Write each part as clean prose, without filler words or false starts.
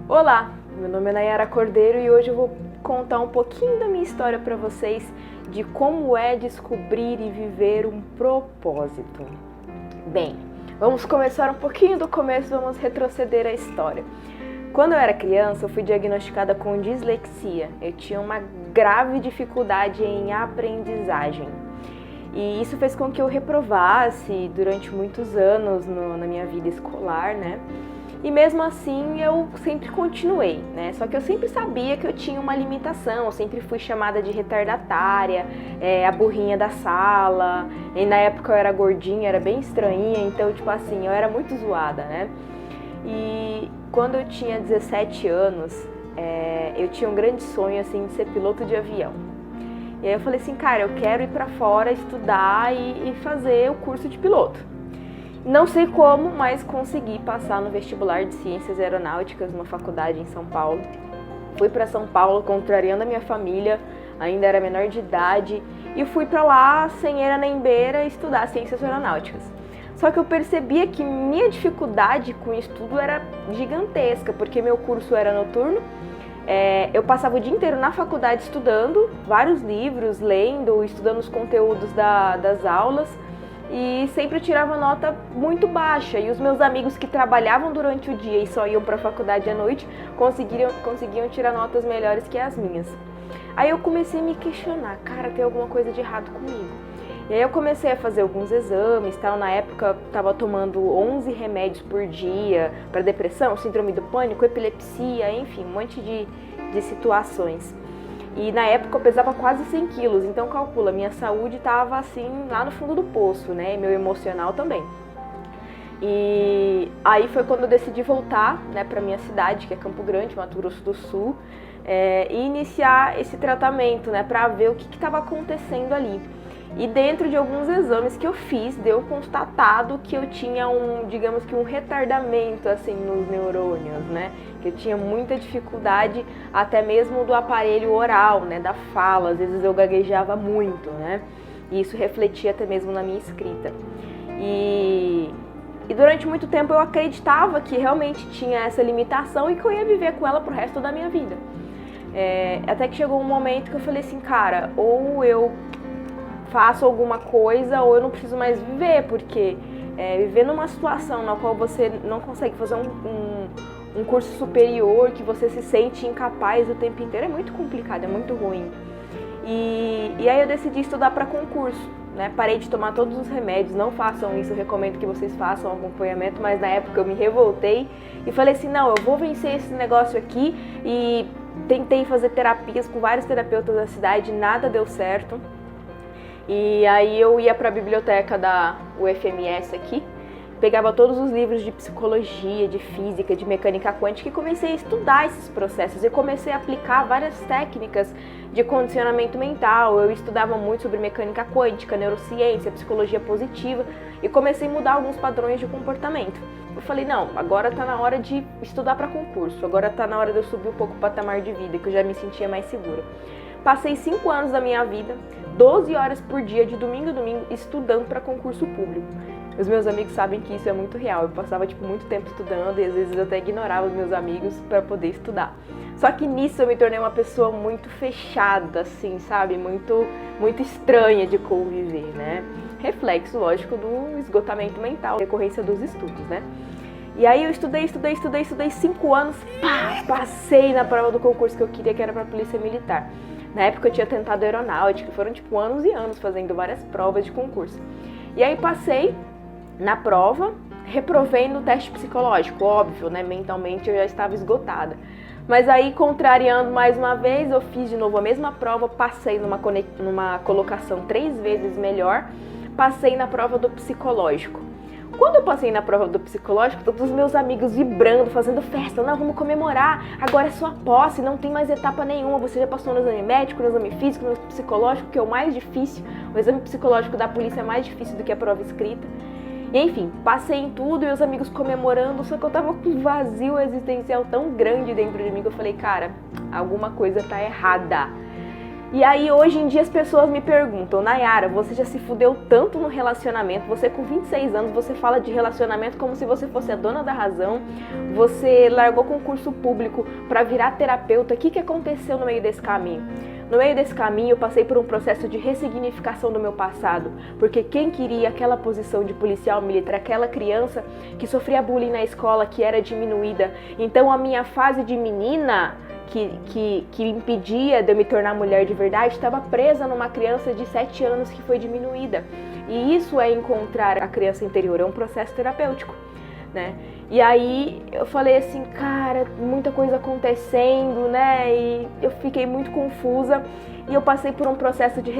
Olá, meu nome é Nayara Cordeiro e hoje eu vou contar um pouquinho da minha história para vocês de como é descobrir e viver um propósito. Bem, vamos começar um pouquinho do começo, vamos retroceder a história. Quando eu era criança, eu fui diagnosticada com dislexia. Eu tinha uma grave dificuldade em aprendizagem. E isso fez com que eu reprovasse durante muitos anos na minha vida escolar, né? E mesmo assim eu sempre continuei, né? Só que eu sempre sabia que eu tinha uma limitação, eu sempre fui chamada de retardatária, a burrinha da sala. E na época eu era gordinha, era bem estranhinha, então tipo assim, eu era muito zoada, né? E quando eu tinha 17 anos, eu tinha um grande sonho assim de ser piloto de avião. E aí eu falei assim, cara, eu quero ir pra fora estudar e fazer o curso de piloto. Não sei como, mas consegui passar no vestibular de Ciências Aeronáuticas numa faculdade em São Paulo. Fui para São Paulo contrariando a minha família, ainda era menor de idade, e fui para lá sem era nem beira estudar Ciências Aeronáuticas. Só que eu percebia que minha dificuldade com o estudo era gigantesca, porque meu curso era noturno. Eu passava o dia inteiro na faculdade estudando, vários livros, lendo, estudando os conteúdos das aulas e sempre tirava nota muito baixa. E os meus amigos que trabalhavam durante o dia e só iam para a faculdade à noite conseguiam tirar notas melhores que as minhas. Aí eu comecei a me questionar, cara, tem alguma coisa de errado comigo. E aí eu comecei a fazer alguns exames, tal. Na época eu estava tomando 11 remédios por dia para depressão, síndrome do pânico, epilepsia, enfim, um monte de situações. E na época eu pesava quase 100 quilos, então calcula, minha saúde estava assim lá no fundo do poço, né, e meu emocional também. E aí foi quando eu decidi voltar, né, para minha cidade, que é Campo Grande, Mato Grosso do Sul, e iniciar esse tratamento, né, para ver o que estava acontecendo ali. E dentro de alguns exames que eu fiz, deu constatado que eu tinha um retardamento assim nos neurônios, né? Que eu tinha muita dificuldade até mesmo do aparelho oral, né? Da fala, às vezes eu gaguejava muito, né? E isso refletia até mesmo na minha escrita. E durante muito tempo eu acreditava que realmente tinha essa limitação e que eu ia viver com ela pro resto da minha vida. Até que chegou um momento que eu falei assim, cara, ou eu faço alguma coisa ou eu não preciso mais viver, porque viver numa situação na qual você não consegue fazer um curso superior, que você se sente incapaz o tempo inteiro, é muito complicado, é muito ruim. E aí eu decidi estudar para concurso, né? Parei de tomar todos os remédios, não façam isso, eu recomendo que vocês façam acompanhamento, mas na época eu me revoltei e falei assim, não, eu vou vencer esse negócio aqui, e tentei fazer terapias com vários terapeutas da cidade, nada deu certo. E aí eu ia para a biblioteca da UFMS aqui, pegava todos os livros de psicologia, de física, de mecânica quântica e comecei a estudar esses processos e comecei a aplicar várias técnicas de condicionamento mental. Eu estudava muito sobre mecânica quântica, neurociência, psicologia positiva e comecei a mudar alguns padrões de comportamento. Eu falei, não, agora tá na hora de estudar para concurso, agora tá na hora de eu subir um pouco o patamar de vida, que eu já me sentia mais segura. Passei 5 anos da minha vida, 12 horas por dia, de domingo a domingo, estudando para concurso público. Os meus amigos sabem que isso é muito real. Eu passava muito tempo estudando e às vezes eu até ignorava os meus amigos para poder estudar. Só que nisso eu me tornei uma pessoa muito fechada, assim, sabe? Muito estranha de conviver, né? Reflexo, lógico, do esgotamento mental, decorrência dos estudos, né? E aí eu estudei 5 anos, passei na prova do concurso que eu queria, que era para a Polícia Militar. Na época eu tinha tentado aeronáutica, foram anos e anos fazendo várias provas de concurso. E aí passei na prova, reprovei no teste psicológico, óbvio, né? Mentalmente eu já estava esgotada. Mas aí, contrariando mais uma vez, eu fiz de novo a mesma prova, passei numa colocação 3 vezes melhor, passei na prova do psicológico. Quando eu passei na prova do psicológico, todos os meus amigos vibrando, fazendo festa, não, vamos comemorar, agora é sua posse, não tem mais etapa nenhuma, você já passou no exame médico, no exame físico, no psicológico, que é o mais difícil, o exame psicológico da polícia é mais difícil do que a prova escrita. E enfim, passei em tudo e meus amigos comemorando, só que eu tava com um vazio existencial tão grande dentro de mim que eu falei, cara, alguma coisa tá errada. E aí hoje em dia as pessoas me perguntam, Nayara, você já se fudeu tanto no relacionamento, você com 26 anos, você fala de relacionamento como se você fosse a dona da razão, você largou concurso público para virar terapeuta, o que aconteceu no meio desse caminho? No meio desse caminho eu passei por um processo de ressignificação do meu passado, porque quem queria aquela posição de policial militar, aquela criança que sofria bullying na escola, que era diminuída, então a minha fase de menina que impedia de eu me tornar mulher de verdade, estava presa numa criança de 7 anos que foi diminuída. E isso é encontrar a criança interior, é um processo terapêutico, né? E aí eu falei assim, cara, muita coisa acontecendo, né? E eu fiquei muito confusa e eu passei por um processo de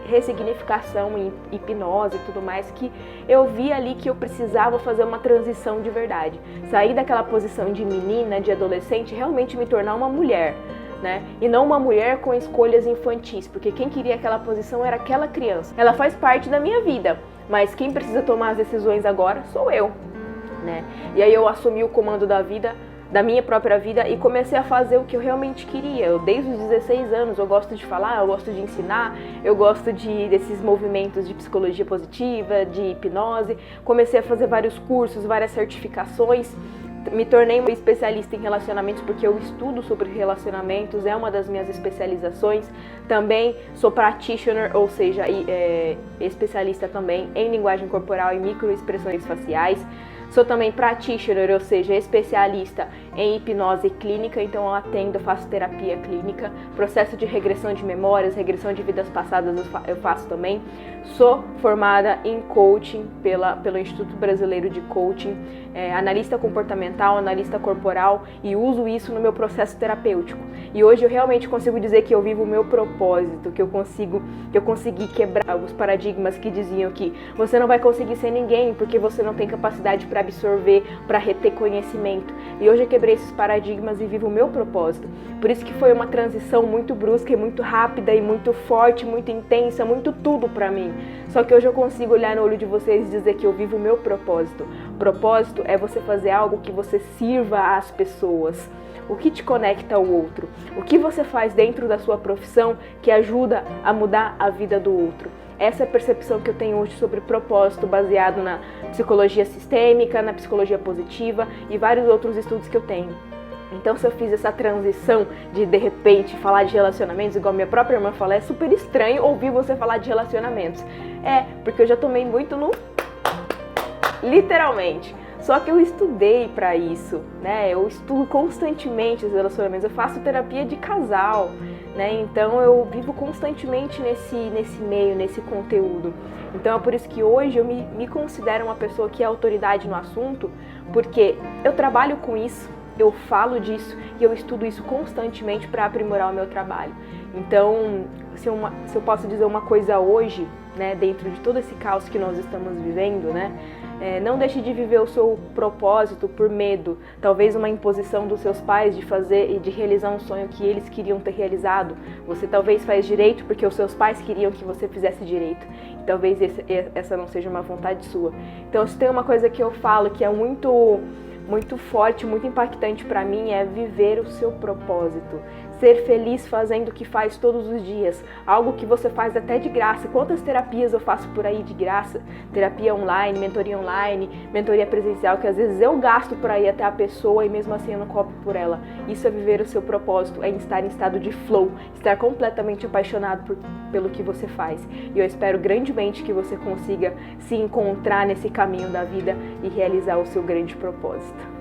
ressignificação em hipnose e tudo mais, que eu vi ali que eu precisava fazer uma transição de verdade. Sair daquela posição de menina, de adolescente, realmente me tornar uma mulher, né? E não uma mulher com escolhas infantis, porque quem queria aquela posição era aquela criança. Ela faz parte da minha vida, mas quem precisa tomar as decisões agora sou eu, né? E aí eu assumi o comando da vida, da minha própria vida, e comecei a fazer o que eu realmente queria. Eu, desde os 16 anos, eu gosto de falar, eu gosto de ensinar, eu gosto desses movimentos de psicologia positiva, de hipnose. Comecei a fazer vários cursos, várias certificações. Me tornei uma especialista em relacionamentos porque eu estudo sobre relacionamentos, é uma das minhas especializações. Também sou practitioner, ou seja, especialista também em linguagem corporal e microexpressões faciais. Sou também practitioner, ou seja, especialista em hipnose clínica, então eu atendo, faço terapia clínica, processo de regressão de memórias, regressão de vidas passadas eu faço também. Sou formada em coaching pelo Instituto Brasileiro de Coaching, analista comportamental, analista corporal, e uso isso no meu processo terapêutico. E hoje eu realmente consigo dizer que eu vivo o meu propósito, que eu consegui quebrar os paradigmas que diziam que você não vai conseguir ser ninguém porque você não tem capacidade para absorver, para reter conhecimento. E hoje eu quebrei esses paradigmas e vivo o meu propósito. Por isso que foi uma transição muito brusca e muito rápida e muito forte, muito intensa, muito tudo para mim. Só que hoje eu consigo olhar no olho de vocês e dizer que eu vivo o meu propósito. Propósito é você fazer algo que você sirva às pessoas. O que te conecta ao outro? O que você faz dentro da sua profissão que ajuda a mudar a vida do outro? Essa é a percepção que eu tenho hoje sobre propósito, baseado na psicologia sistêmica, na psicologia positiva e vários outros estudos que eu tenho. Então, se eu fiz essa transição de repente, falar de relacionamentos, igual minha própria irmã fala, é super estranho ouvir você falar de relacionamentos. Porque eu já tomei muito no... literalmente. Só que eu estudei para isso, né? Eu estudo constantemente os relacionamentos, eu faço terapia de casal, né? Então eu vivo constantemente nesse meio, nesse conteúdo. Então é por isso que hoje eu me considero uma pessoa que é autoridade no assunto, porque eu trabalho com isso, eu falo disso e eu estudo isso constantemente para aprimorar o meu trabalho. Então, se eu posso dizer uma coisa hoje, né, dentro de todo esse caos que nós estamos vivendo, né? Não deixe de viver o seu propósito por medo, talvez uma imposição dos seus pais de fazer e de realizar um sonho que eles queriam ter realizado. Você talvez faz direito porque os seus pais queriam que você fizesse direito. E talvez essa não seja uma vontade sua. Então, se tem uma coisa que eu falo que é muito forte, muito impactante para mim, é viver o seu propósito. Ser feliz fazendo o que faz todos os dias, algo que você faz até de graça. Quantas terapias eu faço por aí de graça? Terapia online, mentoria presencial, que às vezes eu gasto por aí até a pessoa e mesmo assim eu não cobro por ela. Isso é viver o seu propósito, é estar em estado de flow, estar completamente apaixonado pelo que você faz. E eu espero grandemente que você consiga se encontrar nesse caminho da vida e realizar o seu grande propósito.